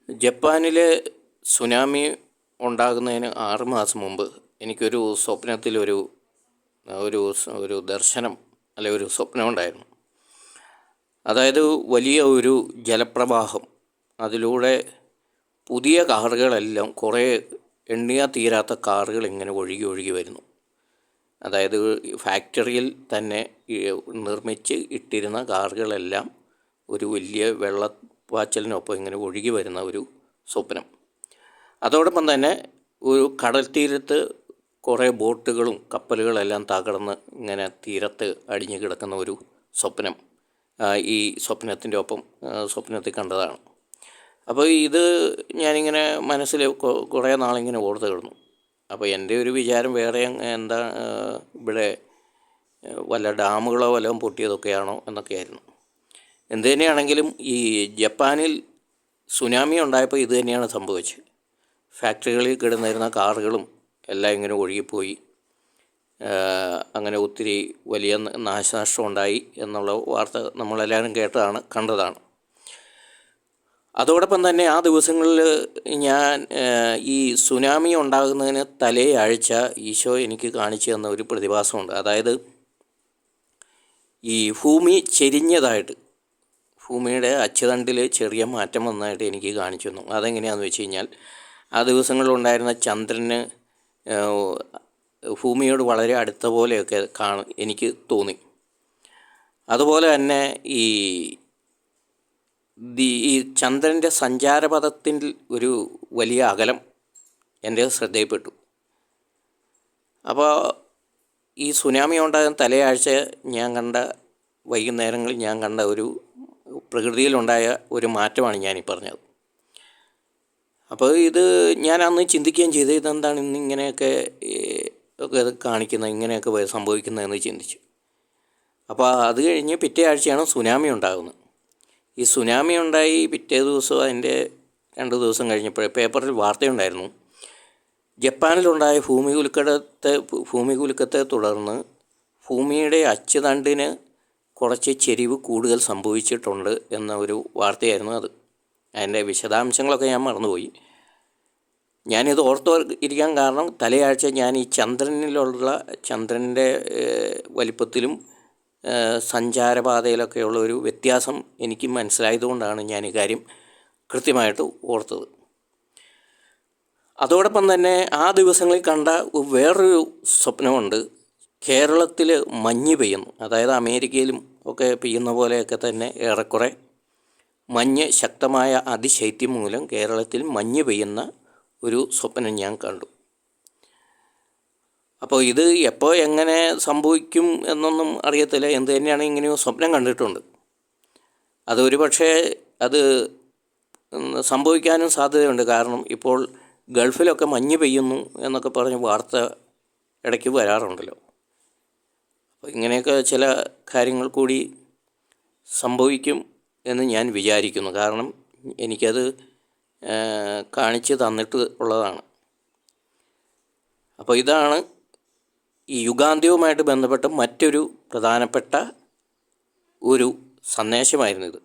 ജപ്പാനിലെ സുനാമി ഉണ്ടാകുന്നതിന് 6 മാസം മുമ്പ് എനിക്കൊരു സ്വപ്നത്തിലൊരു ഒരു ഒരു ദർശനം അല്ലെ ഒരു സ്വപ്നമുണ്ടായിരുന്നു. അതായത് വലിയ ഒരു ജലപ്രവാഹം, അതിലൂടെ പുതിയ കാറുകളെല്ലാം കുറേ എണ്ണിയാൽ തീരാത്ത കാറുകൾ ഇങ്ങനെ ഒഴുകി ഒഴുകി വരുന്നു. അതായത് ഫാക്ടറിയിൽ തന്നെ നിർമ്മിച്ച് ഇട്ടിരുന്ന കാറുകളെല്ലാം ഒരു വലിയ വെള്ളപ്പാച്ചലിനൊപ്പം ഇങ്ങനെ ഒഴുകി വരുന്ന ഒരു സ്വപ്നം. അതോടൊപ്പം തന്നെ ഒരു കടൽ തീരത്ത് കുറേ ബോട്ടുകളും കപ്പലുകളെല്ലാം തകർന്ന് ഇങ്ങനെ തീരത്ത് അടിഞ്ഞു കിടക്കുന്ന ഒരു സ്വപ്നം ഈ സ്വപ്നത്തിൻ്റെ ഒപ്പം സ്വപ്നത്തിൽ കണ്ടതാണ്. അപ്പോൾ ഇത് ഞാനിങ്ങനെ മനസ്സിൽ കുറേ നാളിങ്ങനെ ഓർത്ത് കിടന്നു. അപ്പോൾ എൻ്റെ ഒരു വിചാരം വേറെ എന്താ ഇവിടെ വല്ല ഡാമുകളോ വല്ലതും പൊട്ടിയതൊക്കെയാണോ എന്നൊക്കെയായിരുന്നു. എന്തു തന്നെയാണെങ്കിലും ഈ ജപ്പാനിൽ സുനാമി ഉണ്ടായപ്പോൾ ഇത് തന്നെയാണ് സംഭവിച്ചത്. ഫാക്ടറികളിൽ കിടന്നിരുന്ന കാറുകളും എല്ലാം ഇങ്ങനെ ഒഴുകിപ്പോയി. അങ്ങനെ ഒത്തിരി വലിയ നാശനഷ്ടം ഉണ്ടായി എന്നുള്ള വാർത്ത നമ്മളെല്ലാവരും കേട്ടതാണ്, കണ്ടതാണ്. അതോടൊപ്പം തന്നെ ആ ദിവസങ്ങളിൽ ഞാൻ ഈ സുനാമി ഉണ്ടാകുന്നതിന് തലേ ആഴ്ച ഈശോ എനിക്ക് കാണിച്ചു തന്ന ഒരു പ്രതിഭാസമുണ്ട്. അതായത് ഈ ഭൂമി ചെരിഞ്ഞതായിട്ട്, ഭൂമിയുടെ അച്ചുതണ്ടിൽ ചെറിയ മാറ്റം വന്നതായിട്ട് എനിക്ക് കാണിച്ചു തന്നു. അതെങ്ങനെയാണെന്ന് വെച്ച് കഴിഞ്ഞാൽ, ആ ദിവസങ്ങളിലുണ്ടായിരുന്ന ചന്ദ്രന് ഭൂമിയോട് വളരെ അടുത്ത പോലെയൊക്കെ എനിക്ക് തോന്നി. അതുപോലെ തന്നെ ഈ ചന്ദ്രൻ്റെ സഞ്ചാരപഥത്തിൽ ഒരു വലിയ അകലം എൻ്റെ ശ്രദ്ധയിൽപ്പെട്ടു. അപ്പോൾ ഈ സുനാമി ഉണ്ടാകുന്ന തലേയാഴ്ച വൈകുന്നേരങ്ങളിൽ ഞാൻ കണ്ട ഒരു പ്രകൃതിയിലുണ്ടായ ഒരു മാറ്റമാണ് ഞാനീ പറഞ്ഞത്. അപ്പോൾ ഇത് ഞാൻ അന്ന് ചിന്തിക്കുകയും ചെയ്ത്, ഇതെന്താണ് ഇന്ന് ഇങ്ങനെയൊക്കെ കാണിക്കുന്നത്, ഇങ്ങനെയൊക്കെ സംഭവിക്കുന്നതെന്ന് ചിന്തിച്ചു. അപ്പോൾ അത് കഴിഞ്ഞ് പിറ്റേ ആഴ്ചയാണ് സുനാമി ഉണ്ടാകുന്നത്. ഈ സുനാമി ഉണ്ടായി പിറ്റേ ദിവസം, അതിൻ്റെ 2 ദിവസം കഴിഞ്ഞപ്പോൾ പേപ്പറിൽ വാർത്തയുണ്ടായിരുന്നു, ജപ്പാനിലുണ്ടായ ഭൂമികുലുക്കത്തെ തുടർന്ന് ഭൂമിയുടെ അച്ചുതണ്ടിന് കുറച്ച് ചെരിവ് കൂടുതൽ സംഭവിച്ചിട്ടുണ്ട് എന്ന ഒരു വാർത്തയായിരുന്നു അത്. അതിൻ്റെ വിശദാംശങ്ങളൊക്കെ ഞാൻ മറന്നുപോയി. ഞാനിത് ഇരിക്കാൻ കാരണം തലയാഴ്ച ഞാൻ ഈ ചന്ദ്രൻ്റെ വലിപ്പത്തിലും സഞ്ചാരപാതയിലൊക്കെയുള്ള ഒരു വ്യത്യാസം എനിക്ക് മനസ്സിലായതുകൊണ്ടാണ് ഞാൻ ഈ കാര്യം കൃത്യമായിട്ട് ഓർത്തത്. അതോടൊപ്പം തന്നെ ആ ദിവസങ്ങളിൽ കണ്ട വേറൊരു സ്വപ്നമുണ്ട്. കേരളത്തിൽ മഞ്ഞ് പെയ്യുന്നു. അതായത് അമേരിക്കയിലും ഒക്കെ പെയ്യുന്ന പോലെയൊക്കെ തന്നെ ഏറെക്കുറെ മഞ്ഞ്, ശക്തമായ അതിശൈത്യം മൂലം കേരളത്തിൽ മഞ്ഞ് പെയ്യുന്ന ഒരു സ്വപ്നം ഞാൻ കണ്ടു. അപ്പോൾ ഇത് എപ്പോൾ എങ്ങനെ സംഭവിക്കും എന്നൊന്നും അറിയത്തില്ല. എന്ത് തന്നെയാണ്, ഇങ്ങനെയോ സ്വപ്നം കണ്ടിട്ടുണ്ട്. അതൊരു പക്ഷേ അത് സംഭവിക്കാനും സാധ്യതയുണ്ട്. കാരണം ഇപ്പോൾ ഗൾഫിലൊക്കെ മഞ്ഞ് പെയ്യുന്നു എന്നൊക്കെ പറഞ്ഞ് വാർത്ത ഇടയ്ക്ക് വരാറുണ്ടല്ലോ. അപ്പോൾ ഇങ്ങനെയൊക്കെ ചില കാര്യങ്ങൾ കൂടി സംഭവിക്കും എന്ന് ഞാൻ വിചാരിക്കുന്നു. കാരണം എനിക്കത് കാണിച്ച് തന്നിട്ട് ഉള്ളതാണ്. അപ്പോൾ ഇതാണ് ഈ യുഗാന്ത്യവുമായിട്ട് ബന്ധപ്പെട്ട മറ്റൊരു പ്രധാനപ്പെട്ട ഒരു സന്ദേശമായിരുന്നു ഇത്.